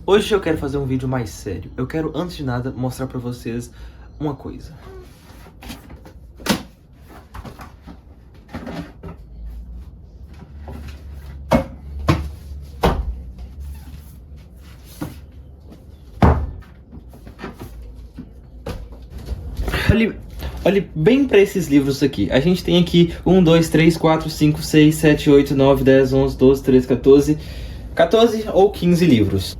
Hoje eu quero fazer um vídeo mais sério. Eu quero, antes de nada, mostrar pra vocês uma coisa. Olhe bem pra esses livros aqui. A gente tem aqui 1, 2, 3, 4, 5, 6, 7, 8, 9, 10, 11, 12, 13, 14 ou 15 livros.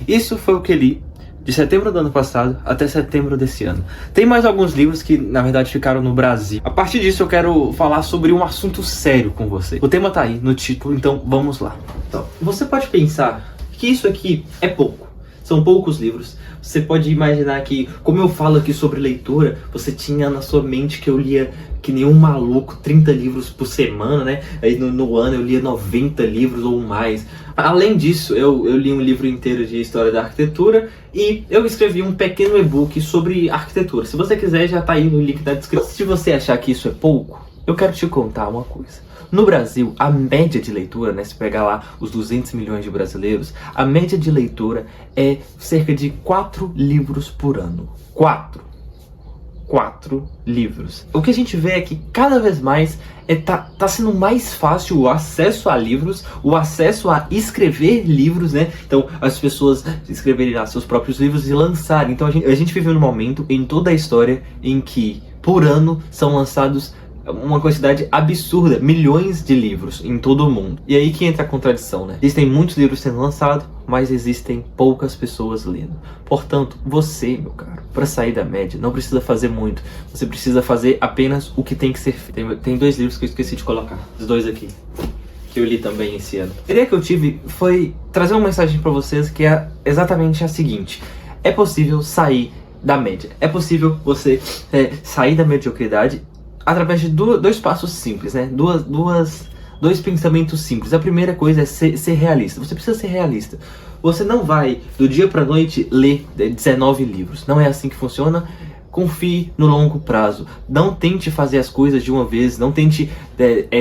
Isso foi o que li de setembro do ano passado até setembro desse ano. Tem mais alguns livros que, na verdade, ficaram no Brasil. A partir disso, eu quero falar sobre um assunto sério com você. O tema tá aí no título, então vamos lá. Então, você pode pensar que isso aqui é pouco. São poucos livros. Você pode imaginar que, como eu falo aqui sobre leitura, você tinha na sua mente que eu lia que nem um maluco 30 livros por semana, né? Aí no ano eu lia 90 livros ou mais. Além disso, eu li um livro inteiro de história da arquitetura e eu escrevi um pequeno e-book sobre arquitetura. Se você quiser, já tá aí no link da descrição. Se você achar que isso é pouco, eu quero te contar uma coisa. No Brasil, a média de leitura, né, se pegar lá os 200 milhões de brasileiros, a média de leitura é cerca de 4 livros por ano. 4 livros. O que a gente vê é que cada vez mais tá sendo mais fácil o acesso a livros, o acesso a escrever livros, né? Então, as pessoas escreverem lá seus próprios livros e lançarem. Então, a gente vive num momento em toda a história em que, por ano, são lançados uma quantidade absurda, milhões de livros em todo o mundo. E aí que entra a contradição, né? Existem muitos livros sendo lançados, mas existem poucas pessoas lendo. Portanto, você, meu caro, para sair da média, não precisa fazer muito. Você precisa fazer apenas o que tem que ser feito. Tem 2 livros que eu esqueci de colocar. Os 2 aqui, que eu li também esse ano. A ideia que eu tive foi trazer uma mensagem para vocês que é exatamente a seguinte. É possível sair da média. É possível você sair da mediocridade através de 2 passos simples, né? Dois pensamentos simples. A primeira coisa é ser realista. Você precisa ser realista. Você não vai, do dia pra noite, ler 19 livros. Não é assim que funciona. Confie no longo prazo. Não tente fazer as coisas de uma vez. Não tente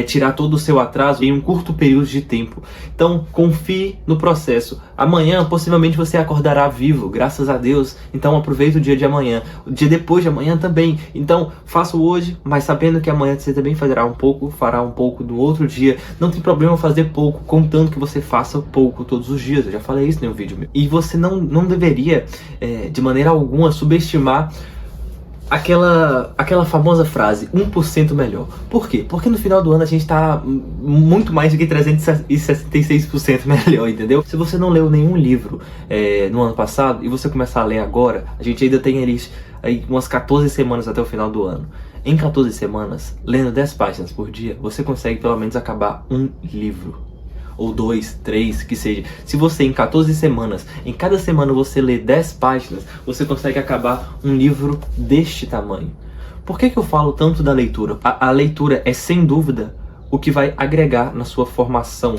tirar todo o seu atraso em um curto período de tempo. Então, confie no processo. Amanhã, possivelmente, você acordará vivo, graças a Deus. Então, aproveite o dia de amanhã. O dia depois de amanhã também. Então, faça hoje, mas sabendo que amanhã você também fará um pouco no outro dia. Não tem problema fazer pouco, contanto que você faça pouco todos os dias. Eu já falei isso em um vídeo meu. E você não deveria, de maneira alguma, subestimar aquela famosa frase, 1% melhor. Por quê? Porque no final do ano a gente tá muito mais do que 366% melhor, entendeu? Se você não leu nenhum livro no ano passado e você começar a ler agora, a gente ainda tem aí umas 14 semanas até o final do ano. Em 14 semanas, lendo 10 páginas por dia, você consegue pelo menos acabar um livro. Ou 2, 3, que seja. Se você em 14 semanas, em cada semana você lê 10 páginas, você consegue acabar um livro deste tamanho. Por que eu falo tanto da leitura? A leitura é sem dúvida o que vai agregar na sua formação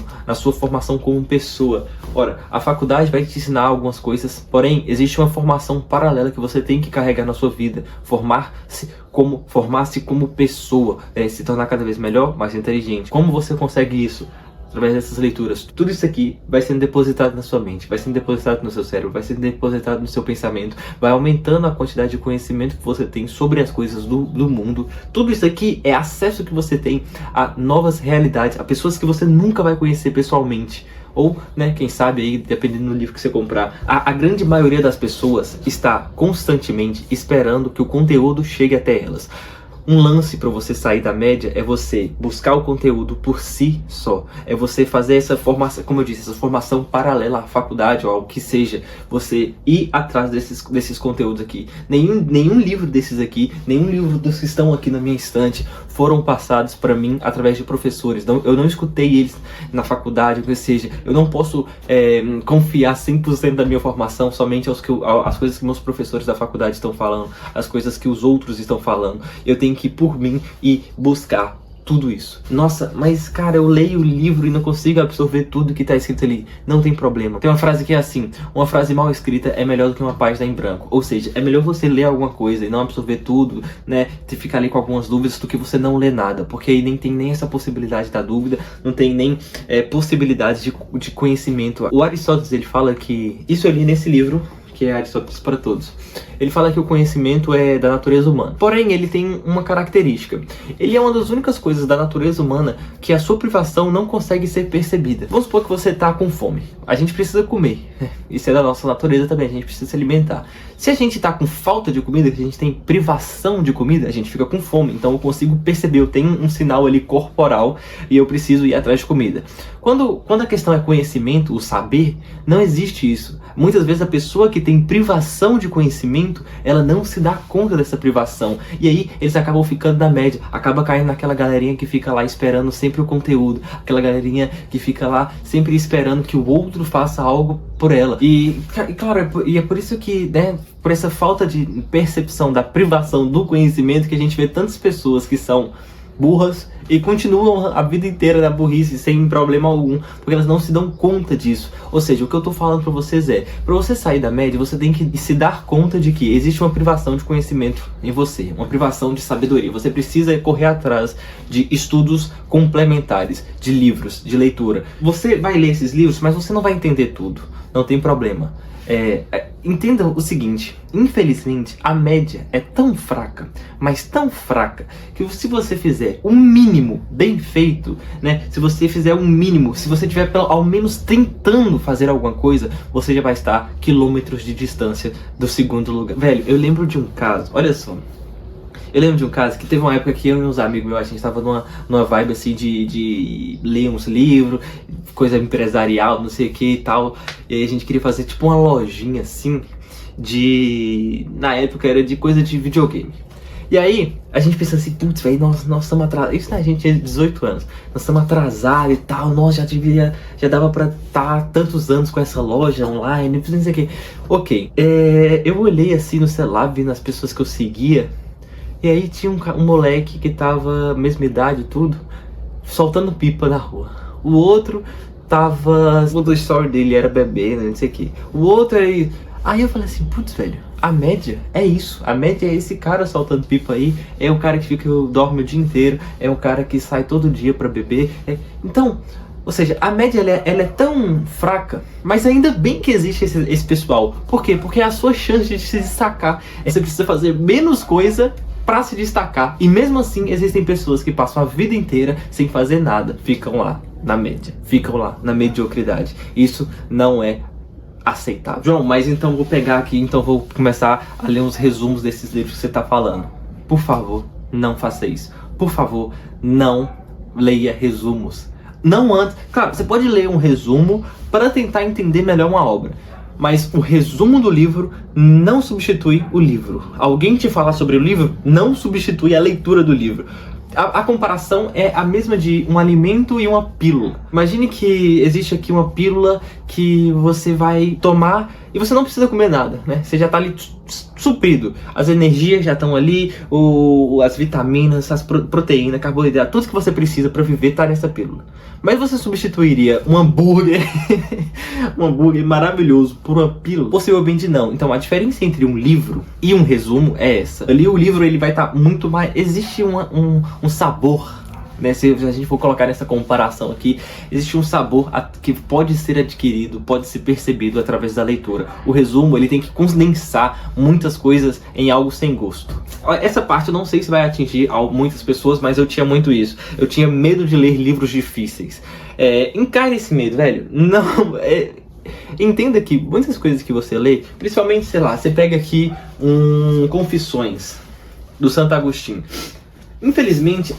como pessoa. Ora, a faculdade vai te ensinar algumas coisas, porém, existe uma formação paralela que você tem que carregar na sua vida. Formar-se como pessoa, se tornar cada vez melhor, mais inteligente. Como você consegue isso? Através dessas leituras. Tudo isso aqui vai sendo depositado na sua mente, vai sendo depositado no seu cérebro, vai sendo depositado no seu pensamento, vai aumentando a quantidade de conhecimento que você tem sobre as coisas do mundo. Tudo isso aqui é acesso que você tem a novas realidades, a pessoas que você nunca vai conhecer pessoalmente. Ou, né, quem sabe aí, dependendo do livro que você comprar. A grande maioria das pessoas está constantemente esperando que o conteúdo chegue até elas. Um lance para você sair da média é você buscar o conteúdo por si só. É você fazer essa formação, como eu disse, essa formação paralela à faculdade ou ao que seja. Você ir atrás desses conteúdos aqui. Nenhum livro desses aqui, nenhum livro dos que estão aqui na minha estante foram passados para mim através de professores. Eu não escutei eles na faculdade, ou seja, eu não posso confiar 100% da minha formação somente às coisas que meus professores da faculdade estão falando, as coisas que os outros estão falando. Eu tenho que ir por mim e buscar tudo isso. Nossa, mas cara, eu leio o livro e não consigo absorver tudo que tá escrito ali. Não tem problema. Tem uma frase que é assim: uma frase mal escrita é melhor do que uma página em branco. Ou seja, é melhor você ler alguma coisa e não absorver tudo, né? Te ficar ali com algumas dúvidas do que você não ler nada. Porque aí nem tem nem essa possibilidade da dúvida, não tem nem possibilidade de conhecimento. O Aristóteles, ele fala que... Isso eu li nesse livro, que é Aristóteles para Todos. Ele fala que o conhecimento é da natureza humana. Porém, ele tem uma característica. Ele é uma das únicas coisas da natureza humana que a sua privação não consegue ser percebida. Vamos supor que você está com fome. A gente precisa comer. Isso é da nossa natureza também, a gente precisa se alimentar. Se a gente está com falta de comida, que a gente tem privação de comida, a gente fica com fome. Então eu consigo perceber, eu tenho um sinal ali corporal e eu preciso ir atrás de comida. Quando a questão é conhecimento, o saber, não existe isso. Muitas vezes a pessoa que tem privação de conhecimento, ela não se dá conta dessa privação. E aí eles acabam ficando na média, acaba caindo naquela galerinha que fica lá esperando sempre o conteúdo, aquela galerinha que fica lá sempre esperando que o outro faça algo por ela. E claro, é por isso que, né, por essa falta de percepção da privação do conhecimento que a gente vê tantas pessoas que são burras e continuam a vida inteira na burrice sem problema algum, porque elas não se dão conta disso. Ou seja, o que eu tô falando pra vocês é, pra você sair da média, você tem que se dar conta de que existe uma privação de conhecimento em você, uma privação de sabedoria. Você precisa correr atrás de estudos complementares, de livros, de leitura. Você vai ler esses livros, mas você não vai entender tudo, não tem problema. Entenda o seguinte: infelizmente a média é tão fraca, mas tão fraca, que se você fizer um mínimo bem feito, né? Se você fizer um mínimo, se você tiver ao menos tentando fazer alguma coisa, você já vai estar quilômetros de distância do segundo lugar. Velho, eu lembro de um caso, olha só. Eu lembro de um caso que teve uma época que eu e uns amigos meus, a gente tava numa vibe assim de ler uns livros, coisa empresarial, não sei o que e tal. E aí a gente queria fazer tipo uma lojinha assim na época era de coisa de videogame. E aí a gente pensou assim, putz, velho, nós estamos atrasados. Isso, né, a gente tinha 18 anos, nós estamos atrasados e tal, nós já dava pra estar tantos anos com essa loja online, não sei o que. Ok, eu olhei assim no celular, vendo as pessoas que eu seguia. E aí tinha um moleque que tava, mesma idade e tudo, soltando pipa na rua. O outro tava... O story dele era bebê, né, não sei o que. O outro aí... Aí eu falei assim, putz, velho, a média é isso. A média é esse cara soltando pipa aí. É o cara que dorme o dia inteiro. É o cara que sai todo dia pra beber. Então... Ou seja, a média ela é tão fraca, mas ainda bem que existe esse pessoal. Por quê? Porque é a sua chance de se destacar. Você precisa fazer menos coisa para se destacar. E mesmo assim, existem pessoas que passam a vida inteira sem fazer nada. Ficam lá na média. Ficam lá na mediocridade. Isso não é aceitável. João, mas então vou pegar aqui, então vou começar a ler uns resumos desses livros que você tá falando. Por favor, não faça isso. Por favor, não leia resumos. Não antes. Claro, você pode ler um resumo para tentar entender melhor uma obra, mas o resumo do livro não substitui o livro. Alguém te falar sobre o livro não substitui a leitura do livro. A comparação é a mesma de um alimento e uma pílula. Imagine que existe aqui uma pílula que você vai tomar e você não precisa comer nada, né? Você já está ali suprido. As energias já estão ali, as vitaminas, as proteínas, carboidrato, tudo que você precisa para viver está nessa pílula. Mas você substituiria um hambúrguer, um hambúrguer maravilhoso por uma pílula? Possivelmente não. Então a diferença entre um livro e um resumo é essa. Ali o livro ele vai estar muito mais... Existe um sabor, né? Se a gente for colocar nessa comparação aqui, existe um sabor que pode ser adquirido, pode ser percebido através da leitura. O resumo ele tem que condensar muitas coisas em algo sem gosto. Essa parte eu não sei se vai atingir muitas pessoas, mas eu tinha muito isso. Eu tinha medo de ler livros difíceis. Encare esse medo, velho. Não... Entenda que muitas coisas que você lê, principalmente, sei lá, você pega aqui Confissões do Santo Agostinho. Infelizmente,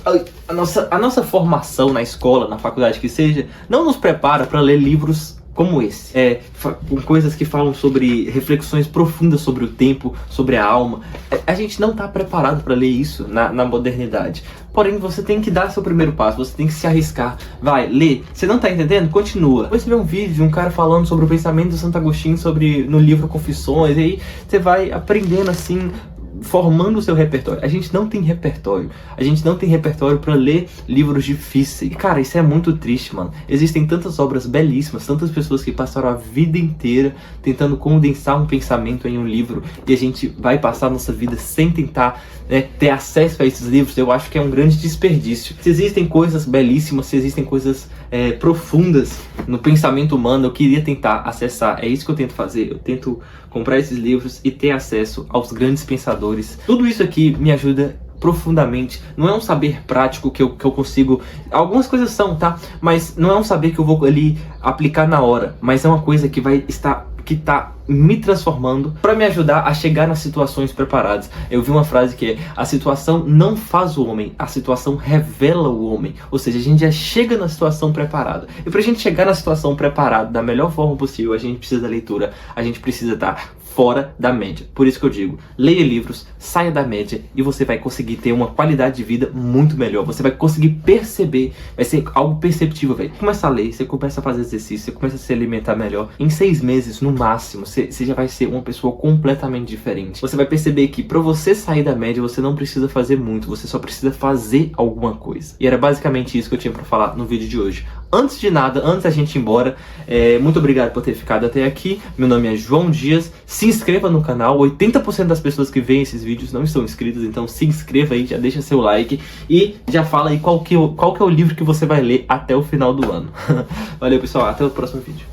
a nossa formação na escola, na faculdade que seja, não nos prepara para ler livros como esse. Com coisas que falam sobre reflexões profundas sobre o tempo, sobre a alma. A gente não está preparado para ler isso na modernidade. Porém, você tem que dar seu primeiro passo, você tem que se arriscar. Vai, lê. Você não está entendendo? Continua. Depois você vê um vídeo de um cara falando sobre o pensamento do Santo Agostinho no livro Confissões, e aí você vai aprendendo assim... formando o seu repertório. A gente não tem repertório. A gente não tem repertório pra ler livros difíceis. E, cara, isso é muito triste, mano. Existem tantas obras belíssimas, tantas pessoas que passaram a vida inteira tentando condensar um pensamento em um livro, e a gente vai passar a nossa vida sem tentar, né, ter acesso a esses livros. Eu acho que é um grande desperdício. Se existem coisas belíssimas, se existem coisas profundas no pensamento humano, eu queria tentar acessar. É isso que eu tento fazer. Eu tento comprar esses livros e ter acesso aos grandes pensadores. Tudo isso aqui me ajuda profundamente. Não é um saber prático que eu consigo... Algumas coisas são, tá? Mas não é um saber que eu vou ali aplicar na hora. Mas é uma coisa que vai estar... que tá me transformando para me ajudar a chegar nas situações preparadas. Eu vi uma frase que é: a situação não faz o homem, a situação revela o homem. Ou seja, a gente já chega na situação preparada. E pra gente chegar na situação preparada da melhor forma possível, a gente precisa da leitura, a gente precisa estar fora da média. Por isso que eu digo, leia livros, saia da média, e você vai conseguir ter uma qualidade de vida muito melhor. Você vai conseguir perceber, vai ser algo perceptível, velho. Começa a ler, você começa a fazer exercício, você começa a se alimentar melhor. Em 6 meses, no máximo, você já vai ser uma pessoa completamente diferente. Você vai perceber que pra você sair da média, você não precisa fazer muito, você só precisa fazer alguma coisa. E era basicamente isso que eu tinha pra falar no vídeo de hoje. Antes de nada, antes da gente ir embora, muito obrigado por ter ficado até aqui. Meu nome é João Dias. Se inscreva no canal. 80% das pessoas que veem esses vídeos não estão inscritas, então se inscreva aí, já deixa seu like e já fala aí qual que é o livro que você vai ler até o final do ano. Valeu, pessoal, até o próximo vídeo.